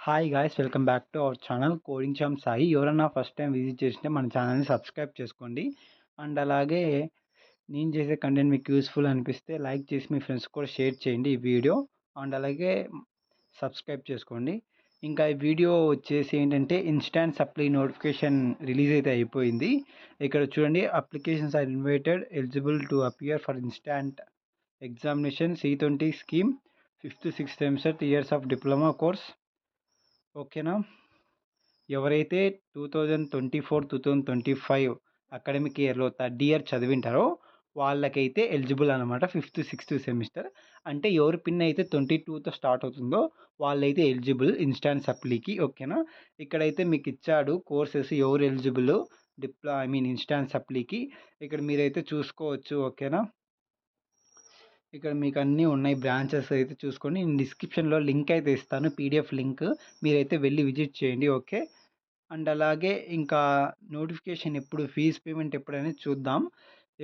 Hi guys, welcome back to our channel coding చామ్ సాయి. ఎవరన్నా first time visit చేస్తే మన ఛానల్ని సబ్స్క్రైబ్ చేసుకోండి. అండ్ అలాగే నేను చేసే కంటెంట్ మీకు యూస్ఫుల్ అనిపిస్తే లైక్ చేసి మీ ఫ్రెండ్స్ కూడా షేర్ చేయండి ఈ వీడియో. అండ్ అలాగే సబ్స్క్రైబ్ చేసుకోండి. ఇంకా ఈ వీడియో వచ్చేసి ఏంటంటే ఇన్స్టాంట్ సప్లై నోటిఫికేషన్ రిలీజ్ అయితే అయిపోయింది. ఇక్కడ చూడండి, applications are invited eligible to appear for instant examination C20 scheme 5th 6th semester years of diploma course. ఓకేనా. ఎవరైతే 2024-2025 అకాడమిక్ ఇయర్లో థర్డ్ ఇయర్ చదివింటారో వాళ్ళకైతే ఎలిజిబుల్ అనమాట. 5th 6th సెమిస్టర్ అంటే ఎవరి పిన్ అయితే 22తో స్టార్ట్ అవుతుందో వాళ్ళైతే ఎలిజిబుల్ ఇన్స్టాంట్ సప్లీకి. ఓకేనా. ఇక్కడైతే మీకు ఇచ్చాడు కోర్సెస్ ఎవరు ఎలిజిబుల్ ఇన్స్టాంట్ సప్లీకి. ఇక్కడ మీరైతే చూసుకోవచ్చు. ఓకేనా. ఇక్కడ మీకు అన్నీ ఉన్నాయి, బ్రాంచెస్ అయితే చూసుకోండి. నేను డిస్క్రిప్షన్లో లింక్ అయితే ఇస్తాను, పీడిఎఫ్ లింక్. మీరైతే వెళ్ళి విజిట్ చేయండి. ఓకే. అండ్ అలాగే ఇంకా నోటిఫికేషన్ ఎప్పుడు, ఫీజ్ పేమెంట్ ఎప్పుడనేది చూద్దాం.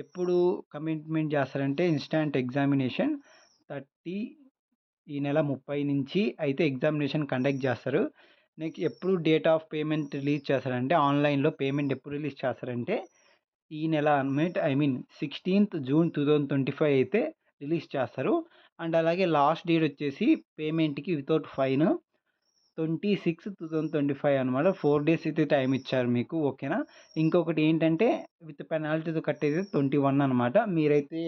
ఎప్పుడు కమిట్మెంట్ చేస్తారంటే ఇన్స్టాంట్ ఎగ్జామినేషన్ 30 ఈ నెల 30 నుంచి అయితే ఎగ్జామినేషన్ కండక్ట్ చేస్తారు. నెక్స్ట్ ఎప్పుడు డేట్ ఆఫ్ పేమెంట్ రిలీజ్ చేస్తారంటే ఆన్లైన్లో పేమెంట్ ఎప్పుడు రిలీజ్ చేస్తారంటే ఈ నెల 16th June 2025 అయితే రిలీజ్ చేస్తారు. అండ్ అలాగే లాస్ట్ డేట్ వచ్చేసి పేమెంట్కి వితౌట్ ఫైన్ 26/2025 అనమాట. 4 days అయితే టైం ఇచ్చారు మీకు. ఓకేనా. ఇంకొకటి ఏంటంటే విత్ పెనాల్టీతో కట్టేది 21 అనమాట. మీరైతే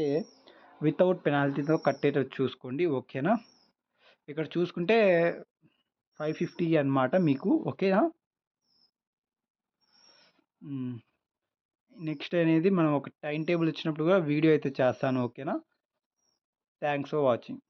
వితౌట్ పెనాల్టీతో కట్టేటట్టు చూసుకోండి. ఓకేనా. ఇక్కడ చూసుకుంటే 550 అనమాట మీకు. ఓకేనా. నెక్స్ట్ అనేది మనం ఒక టైం టేబుల్ ఇచ్చినప్పుడు కూడా వీడియో అయితే చేస్తాను. ఓకేనా. Thanks for watching.